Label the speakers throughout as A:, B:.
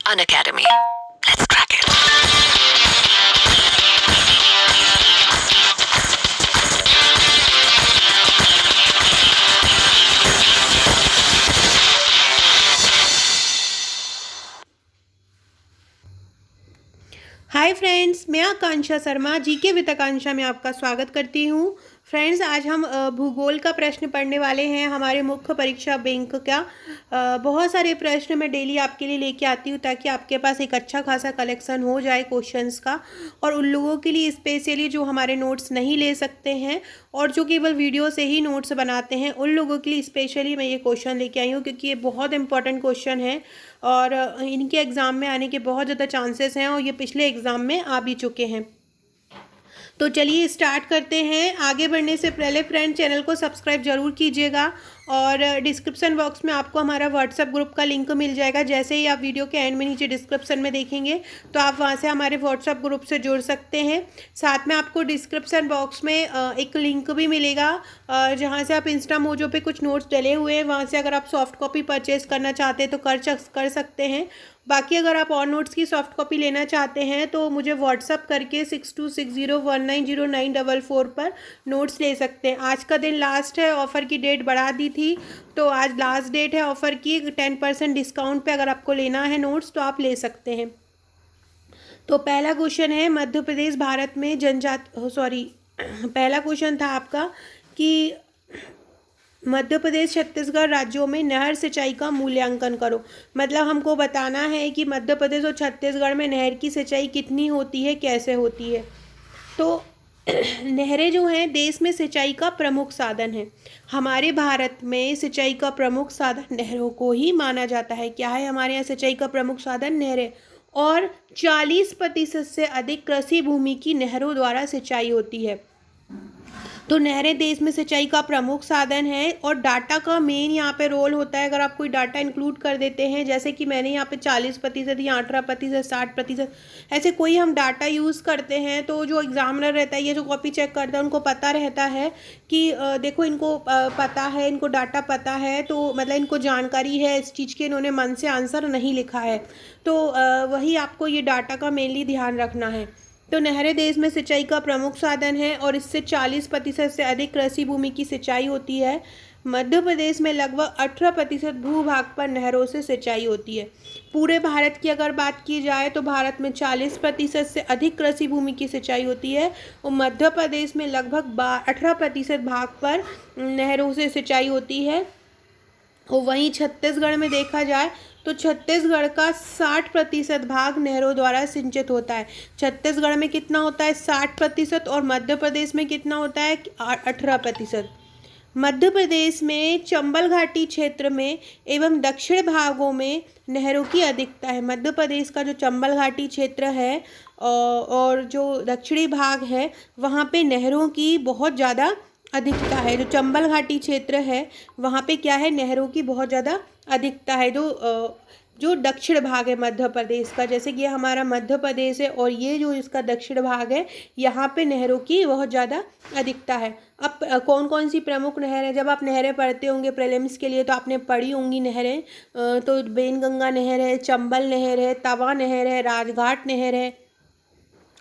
A: Unacademy. Let's crack it.
B: Hi friends, मैं आकांक्षा Sharma GK with आकांक्षा में आपका स्वागत करती हूँ। फ्रेंड्स, आज हम भूगोल का प्रश्न पढ़ने वाले हैं। हमारे मुख्य परीक्षा बैंक का बहुत सारे प्रश्न मैं डेली आपके लिए लेके आती हूँ ताकि आपके पास एक अच्छा खासा कलेक्शन हो जाए क्वेश्चंस का। और उन लोगों के लिए स्पेशली जो हमारे नोट्स नहीं ले सकते हैं और जो केवल वीडियो से ही नोट्स बनाते हैं, उन लोगों के लिए स्पेशली मैं ये क्वेश्चन लेके आई हूँ क्योंकि ये बहुत इंपॉर्टेंट क्वेश्चन है और इनके एग्ज़ाम में आने के बहुत ज़्यादा चांसेस हैं और ये पिछले एग्ज़ाम में आ भी चुके हैं। तो चलिए स्टार्ट करते हैं। आगे बढ़ने से पहले फ्रेंड, चैनल को सब्सक्राइब जरूर कीजिएगा और डिस्क्रिप्शन बॉक्स में आपको हमारा व्हाट्सएप ग्रुप का लिंक मिल जाएगा। जैसे ही आप वीडियो के एंड में नीचे डिस्क्रिप्शन में देखेंगे तो आप वहां से हमारे व्हाट्सएप ग्रुप से जुड़ सकते हैं। साथ में आपको डिस्क्रिप्शन बॉक्स में एक लिंक भी मिलेगा जहां से आप इंस्टा मोजो पे कुछ नोट्स डले हुए हैं, वहां से अगर आप सॉफ्ट कॉपी परचेज करना चाहते हैं तो कर सकते हैं। बाकी अगर आप और नोट्स की सॉफ्ट कॉपी लेना चाहते हैं तो मुझे व्हाट्सअप करके 6260190944 पर नोट्स ले सकते हैं। आज का दिन लास्ट है, ऑफ़र की डेट बढ़ा दी थी तो आज लास्ट डेट है ऑफ़र की। 10% डिस्काउंट पे अगर आपको लेना है नोट्स तो आप ले सकते हैं। तो पहला क्वेश्चन है, मध्य प्रदेश भारत में पहला क्वेश्चन था आपका कि मध्य प्रदेश छत्तीसगढ़ राज्यों में नहर सिंचाई का मूल्यांकन करो। मतलब हमको बताना है कि मध्य प्रदेश और छत्तीसगढ़ में नहर की सिंचाई कितनी होती है, कैसे होती है। तो नहरें जो हैं देश में सिंचाई का प्रमुख साधन है। हमारे भारत में सिंचाई का प्रमुख साधन नहरों को ही माना जाता है। क्या है हमारे यहाँ सिंचाई का प्रमुख साधन? नहरें। और 40% से अधिक कृषि भूमि की नहरों द्वारा सिंचाई होती है। तो नहरें देश में सिंचाई का प्रमुख साधन है और डाटा का मेन यहाँ पे रोल होता है। अगर आप कोई डाटा इंक्लूड कर देते हैं, जैसे कि मैंने यहाँ पे 40% या 18%, 60%, ऐसे कोई हम डाटा यूज़ करते हैं तो जो एग्जामिनर रहता है या जो कॉपी चेक करता है उनको पता रहता है कि देखो इनको पता है, इनको डाटा पता है, तो मतलब इनको जानकारी है इस चीज़ की, इन्होंने मन से आंसर नहीं लिखा है। तो वही आपको ये डाटा का मेनली ध्यान रखना है। तो नहरें देश में सिंचाई का प्रमुख साधन है और इससे 40% से अधिक कृषि भूमि की सिंचाई होती है। मध्य प्रदेश में लगभग 18% भूभाग पर नहरों से सिंचाई होती है। पूरे भारत की अगर बात की जाए तो भारत में 40% से अधिक कृषि भूमि की सिंचाई होती है और मध्य प्रदेश में लगभग 18% भाग पर नहरों से सिंचाई होती है। और वहीं छत्तीसगढ़ में देखा जाए तो छत्तीसगढ़ का 60% भाग नहरों द्वारा सिंचित होता है। छत्तीसगढ़ में कितना होता है? 60%। और मध्य प्रदेश में कितना होता है? 18%। मध्य प्रदेश में चंबल घाटी क्षेत्र में एवं दक्षिण भागों में नहरों की अधिकता है। मध्य प्रदेश का जो चंबल घाटी क्षेत्र है और जो दक्षिणी भाग है वहाँ पे नहरों की बहुत ज़्यादा अधिकता है। जो चंबल घाटी क्षेत्र है वहाँ पे क्या है? नहरों की बहुत ज़्यादा अधिकता है। जो दक्षिण भाग है मध्य प्रदेश का, जैसे कि ये हमारा मध्य प्रदेश है और ये जो इसका दक्षिण भाग है, यहाँ पे नहरों की बहुत ज़्यादा अधिकता है। अब कौन कौन सी प्रमुख नहर है? जब आप नहरें पढ़ते होंगे प्रीलिम्स के लिए तो आपने पढ़ी होंगी नहरें। तो बेनगंगा नहर है, चंबल नहर है, तवा नहर है, राजघाट नहर है।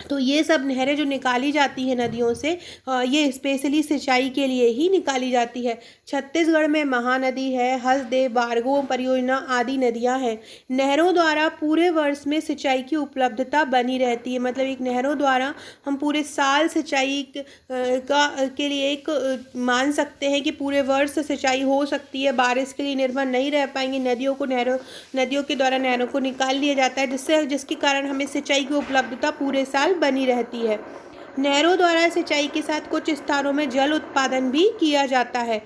B: तो ये सब नहरें जो निकाली जाती हैं नदियों से, ये स्पेशली सिंचाई के लिए ही निकाली जाती है। छत्तीसगढ़ में महानदी है, हसदेव, बारगो परियोजना आदि नदियां हैं। नहरों द्वारा पूरे वर्ष में सिंचाई की उपलब्धता बनी रहती है। मतलब एक नहरों द्वारा हम पूरे साल सिंचाई के लिए एक मान सकते हैं कि पूरे वर्ष सिंचाई हो सकती है। बारिश के लिए निर्भर नहीं रह पाएंगे। नदियों के द्वारा नहरों को निकाल लिया जाता है जिसके कारण हमें सिंचाई की उपलब्धता पूरे साल बनी रहती है। नहरों द्वारा सिंचाई के साथ कुछ स्थानों में जल उत्पादन भी किया जाता है,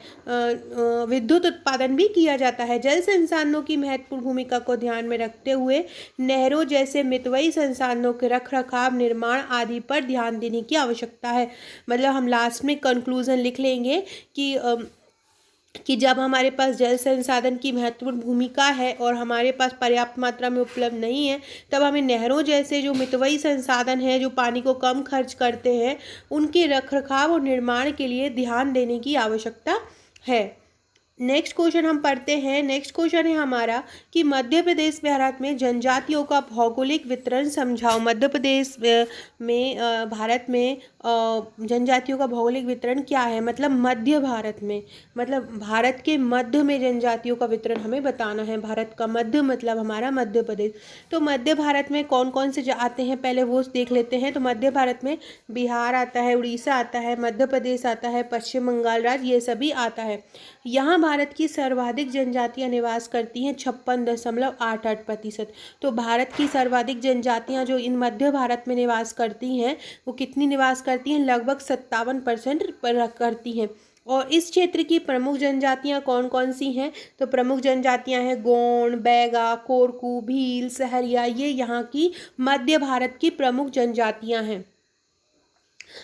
B: विद्युत उत्पादन भी किया जाता है। जल संसाधनों की महत्वपूर्ण भूमिका को ध्यान में रखते हुए नहरों जैसे मितव्ययी संसाधनों के रखरखाव, निर्माण आदि पर ध्यान देने की आवश्यकता है। मतलब हम लास्ट में कंक्लूजन लिख लेंगे कि जब हमारे पास जल संसाधन की महत्वपूर्ण भूमिका है और हमारे पास पर्याप्त मात्रा में उपलब्ध नहीं है, तब हमें नहरों जैसे जो मितव्ययी संसाधन हैं, जो पानी को कम खर्च करते हैं, उनके रखरखाव और निर्माण के लिए ध्यान देने की आवश्यकता है। नेक्स्ट क्वेश्चन हम पढ़ते हैं। नेक्स्ट क्वेश्चन है हमारा कि मध्य प्रदेश भारत में जनजातियों का भौगोलिक वितरण समझाओ। मध्य प्रदेश में भारत में जनजातियों का भौगोलिक वितरण क्या है, मतलब मध्य भारत में, मतलब भारत के मध्य में जनजातियों का वितरण हमें बताना है। भारत का मध्य मतलब हमारा मध्य प्रदेश। तो मध्य भारत में कौन कौन से आते हैं पहले वो देख लेते हैं। तो मध्य भारत में बिहार आता है, उड़ीसा आता है, मध्य प्रदेश आता है, पश्चिम बंगाल राज्य, ये सभी आता है। यहाँ भारत की सर्वाधिक जनजातियाँ निवास करती हैं 56.88%। तो भारत की सर्वाधिक जनजातियाँ जो इन मध्य भारत में निवास करती हैं वो कितनी निवास करती हैं, लगभग 57% करती हैं। और इस क्षेत्र की प्रमुख जनजातियाँ कौन कौन सी हैं, तो प्रमुख जनजातियाँ हैं गोंड, बैगा, कोरकू, भील, सहरिया, ये यहाँ की मध्य भारत की प्रमुख जनजातियाँ हैं।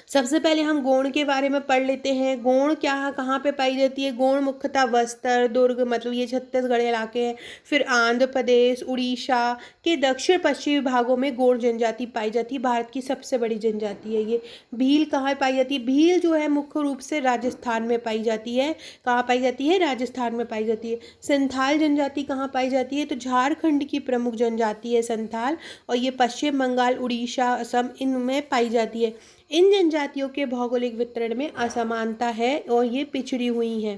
B: सबसे पहले हम गोंड के बारे में पढ़ लेते हैं। गोंड क्या कहाँ पे पाई जाती है, गोंड मुख्यतः बस्तर, दुर्ग, मतलब ये छत्तीसगढ़ इलाके हैं, फिर आंध्र प्रदेश, उड़ीसा के दक्षिण पश्चिमी भागों में गोंड जनजाति पाई जाती है। भारत की सबसे बड़ी जनजाति है ये। भील कहाँ पाई जाती है, भील जो है मुख्य रूप से राजस्थान में पाई जाती है। कहाँ पाई जाती है, राजस्थान में पाई जाती है। संथाल जनजाति कहाँ पाई जाती है, तो झारखंड की प्रमुख जनजाति है संथाल, और ये पश्चिम बंगाल, उड़ीसा, असम इनमें पाई जाती है। इन जनजातियों के भौगोलिक वितरण में असमानता है और ये पिछड़ी हुई हैं।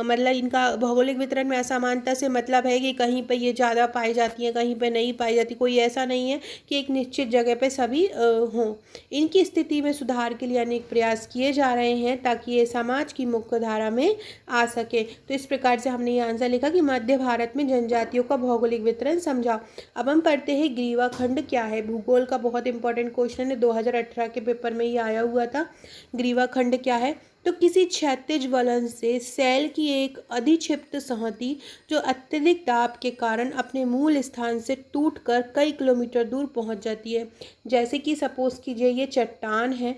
B: मतलब इनका भौगोलिक वितरण में असमानता से मतलब है कि कहीं पे ये ज़्यादा पाई जाती हैं, कहीं पे नहीं पाई जाती। कोई ऐसा नहीं है कि एक निश्चित जगह पे सभी हों। इनकी स्थिति में सुधार के लिए अनेक प्रयास किए जा रहे हैं ताकि ये समाज की मुख्य धारा में आ सके। तो इस प्रकार से हमने ये आंसर लिखा कि मध्य भारत में जनजातियों का भौगोलिक वितरण समझाओ। अब हम पढ़ते हैं ग्रीवा खंड क्या है। भूगोल का बहुत इंपॉर्टेंट क्वेश्चन है, 2018 के पेपर में ये आया हुआ था। ग्रीवा खंड क्या है, तो किसी क्षैतिज वलन से सेल की एक अधिक्षिप्त संहति जो अत्यधिक दाब के कारण अपने मूल स्थान से टूटकर कई किलोमीटर दूर पहुंच जाती है। जैसे कि सपोज कीजिए ये चट्टान है,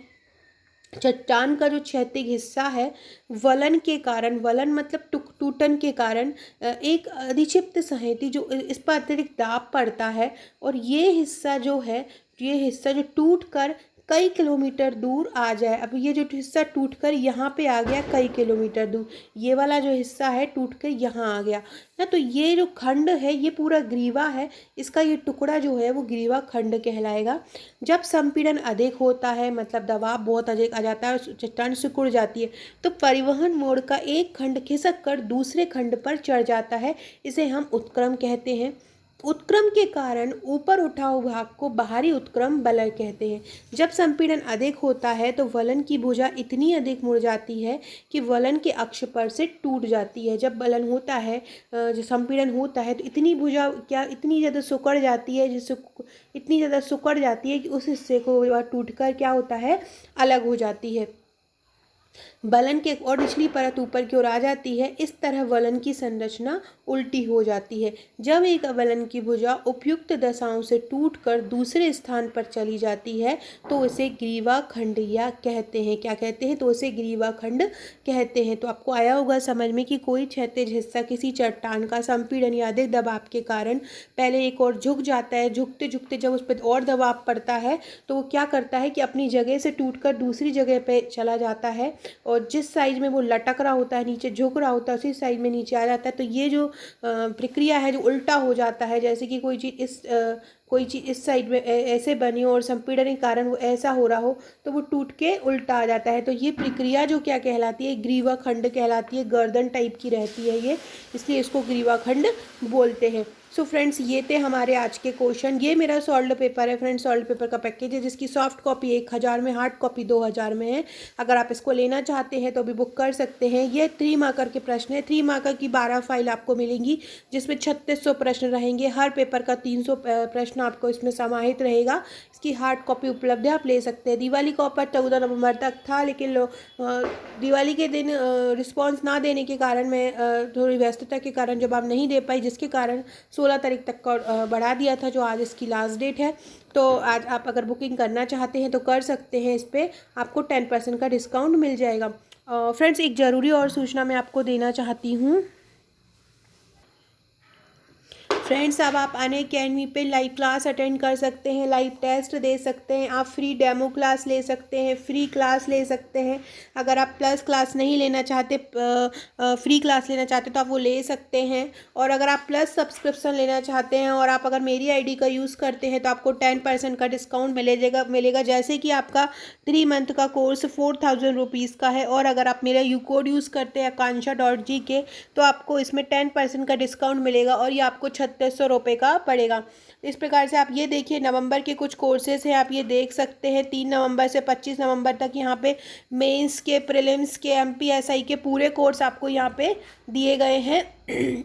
B: चट्टान का जो क्षैतिज हिस्सा है वलन के कारण, वलन मतलब टूटन के कारण एक अधिक्षिप्त संहति जो इस पर अत्यधिक दाब पड़ता है, और ये हिस्सा जो है, ये हिस्सा जो टूट कर कई किलोमीटर दूर आ जाए। अब ये जो हिस्सा टूटकर यहाँ पे आ गया कई किलोमीटर दूर, ये वाला जो हिस्सा है टूटकर यहाँ आ गया ना, तो ये जो खंड है ये पूरा ग्रीवा है, इसका ये टुकड़ा जो है वो ग्रीवा खंड कहलाएगा। जब संपीड़न अधिक होता है, मतलब दबाव बहुत अधिक आ जाता है और चट्टान सिकुड़ जाती है, तो परिवहन मोड़ का एक खंड खिसक कर दूसरे खंड पर चढ़ जाता है, इसे हम उत्क्रम कहते हैं। उत्क्रम के कारण ऊपर उठा हुआ भाग को बाहरी उत्क्रम वलय कहते हैं। जब संपीड़न अधिक होता है तो वलन की भुजा इतनी अधिक मुड़ जाती है कि वलन के अक्ष पर से टूट जाती है। जब वलन होता है, जो संपीड़न होता है, तो इतनी भुजा क्या इतनी ज़्यादा सिकुड़ जाती है, जिससे इतनी ज़्यादा सिकुड़ जाती है कि उस हिस्से को टूटकर क्या होता है, अलग हो जाती है। वलन के और निचली परत ऊपर की ओर आ जाती है। इस तरह वलन की संरचना उल्टी हो जाती है। जब एक वलन की भुजा उपयुक्त दशाओं से टूटकर दूसरे स्थान पर चली जाती है तो इसे ग्रीवा खंड या कहते हैं। क्या कहते हैं, तो इसे ग्रीवा खंड कहते हैं। तो आपको आया होगा समझ में कि कोई क्षैतिज हिस्सा किसी चट्टान का संपीड़न या अधिक दबाव के कारण पहले एक और झुक जाता है। झुकते झुकते जब उस पर और दबाव पड़ता है तो वो क्या करता है कि अपनी जगह से टूटकर दूसरी जगह पे चला जाता है, और जिस साइज में वो लटक रहा होता है, नीचे झुक रहा होता है, उसी साइज में नीचे आ जाता है। तो ये जो प्रक्रिया है जो उल्टा हो जाता है, जैसे कि कोई चीज़ इस साइड में ऐसे बनी हो और संपीड़न के कारण वो ऐसा हो रहा हो तो वो टूट के उल्टा आ जाता है। तो ये प्रक्रिया जो क्या कहलाती है, ग्रीवा खंड कहलाती है। गर्दन टाइप की रहती है ये, इसलिए इसको ग्रीवा खंड बोलते हैं। सो फ्रेंड्स, ये थे हमारे आज के क्वेश्चन। ये मेरा सॉल्व्ड पेपर है फ्रेंड्स, सॉल्व्ड पेपर का पैकेज है जिसकी सॉफ्ट कॉपी 1000 में, हार्ड कॉपी 2000 में है। अगर आप इसको लेना चाहते हैं तो भी बुक कर सकते हैं। ये 3 मार्कर के प्रश्न है। 3 मार्कर की 12 फाइल आपको मिलेंगी जिसमें 3600 प्रश्न रहेंगे। हर पेपर का 300 प्रश्न आपको इसमें समाहित रहेगा। इसकी हार्ड कॉपी उपलब्ध है, आप ले सकते हैं। दिवाली का ऑफर 14 नवंबर तक था, लेकिन दिवाली के दिन रिस्पॉन्स ना देने के कारण, मैं थोड़ी व्यस्तता के कारण जवाब नहीं दे पाई, जिसके कारण 16 तारीख तक का बढ़ा दिया था, जो आज इसकी लास्ट डेट है। तो आज आप अगर बुकिंग करना चाहते हैं तो कर सकते हैं। इस पर आपको 10% का डिस्काउंट मिल जाएगा। फ्रेंड्स, एक ज़रूरी और सूचना मैं आपको देना चाहती हूँ। फ्रेंड्स अब आप अनअकैडमी पे लाइव क्लास अटेंड कर सकते हैं, लाइव टेस्ट दे सकते हैं, आप फ्री डेमो क्लास ले सकते हैं, फ्री क्लास ले सकते हैं। अगर आप प्लस क्लास नहीं लेना चाहते, फ्री क्लास लेना चाहते तो आप वो ले सकते हैं। और अगर आप प्लस सब्सक्रिप्शन लेना चाहते हैं और आप अगर मेरी आईडी का यूज़ करते हैं तो आपको 10% का डिस्काउंट मिलेगा जैसे कि आपका 3 मंथ का कोर्स 4000 रुपीज़ का है। और अगर आप मेरा यू कोड यूज़ करते हैं akansha.gk तो आपको इसमें 10% का डिस्काउंट मिलेगा और ये आपको 3600 रुपये का पड़ेगा। इस प्रकार से आप ये देखिए नवंबर के कुछ कोर्सेज हैं, आप ये देख सकते हैं 3 नवंबर से 25 नवंबर तक यहाँ पे मेंस के, प्रीलिम्स के, MPSI के पूरे कोर्स आपको यहाँ पे दिए गए हैं।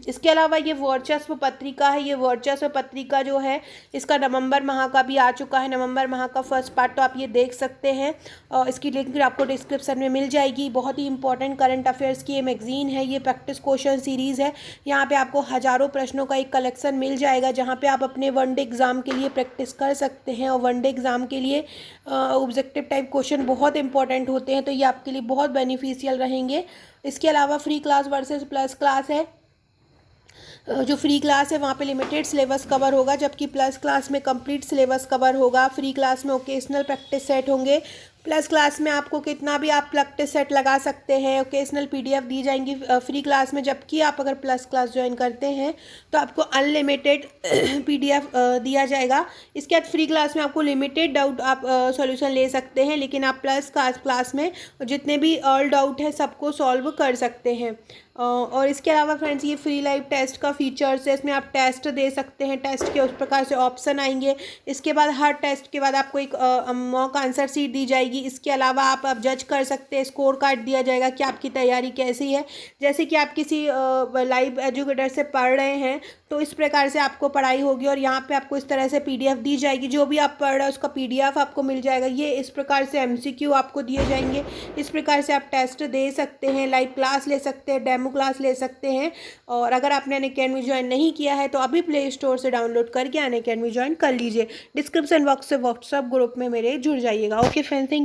B: इसके अलावा ये वर्चस्व पत्रिका है, ये वर्चस्व पत्रिका जो है इसका नवंबर माह का भी आ चुका है, नवंबर माह का फर्स्ट पार्ट, तो आप ये देख सकते हैं। इसकी लिंक भी आपको डिस्क्रिप्शन में मिल जाएगी। बहुत ही इंपॉर्टेंट करंट अफेयर्स की ये मैगजीन है, ये प्रैक्टिस क्वेश्चन सीरीज़ है। यहाँ पे आपको हज़ारों प्रश्नों का एक कलेक्शन मिल जाएगा जहाँ पे आप अपने वनडे एग्ज़ाम के लिए प्रैक्टिस कर सकते हैं। और वनडे एग्ज़ाम के लिए ऑब्जेक्टिव टाइप क्वेश्चन बहुत इंपॉर्टेंट होते हैं, तो ये आपके लिए बहुत बेनिफिशियल रहेंगे। इसके अलावा free class versus plus class है। जो फ्री क्लास है वहाँ पे लिमिटेड सिलेबस कवर होगा, जबकि प्लस क्लास में कंप्लीट सिलेबस कवर होगा। फ्री क्लास में ओकेशनल प्रैक्टिस सेट होंगे, प्लस क्लास में आपको कितना भी आप प्रैक्टिस सेट लगा सकते हैं। ओकेशनल PDF दी जाएंगी फ्री क्लास में, जबकि आप अगर प्लस क्लास ज्वाइन करते हैं तो आपको अनलिमिटेड PDF दिया जाएगा। इसके बाद फ्री क्लास में आपको लिमिटेड डाउट आप सॉल्यूशन ले सकते हैं, लेकिन आप प्लस क्लास में जितने भी ऑल डाउट है सबको सॉल्व कर सकते हैं। और इसके अलावा फ्रेंड्स ये फ्री लाइव टेस्ट का फीचर्स है, इसमें आप टेस्ट दे सकते हैं, टेस्ट के उस प्रकार से ऑप्शन आएंगे। इसके बाद हर टेस्ट के बाद आपको एक मॉक आंसर शीट दी जाएगी। इसके अलावा आप अब जज कर सकते हैं, स्कोर कार्ड दिया जाएगा कि आपकी तैयारी कैसी है। जैसे कि आप किसी लाइव एजुकेटर से पढ़ रहे हैं तो इस प्रकार से आपको पढ़ाई होगी और यहाँ पे आपको इस तरह से PDF दी जाएगी, जो भी आप पढ़ रहे हैं उसका PDF आपको मिल जाएगा। ये इस प्रकार से MCQ आपको दिए जाएंगे। इस प्रकार से आप टेस्ट दे सकते हैं, लाइव क्लास ले सकते हैं, डेमो क्लास ले सकते हैं। और अगर आपने अनअकैडमी ज्वाइन नहीं किया है तो अभी प्ले स्टोर से डाउनलोड करके अनअकैडमी ज्वाइन कर लीजिए। डिस्क्रिप्शन बॉक्स से व्हाट्सएप ग्रुप में मेरे जुड़ जाइएगा। Okay friends, thank you.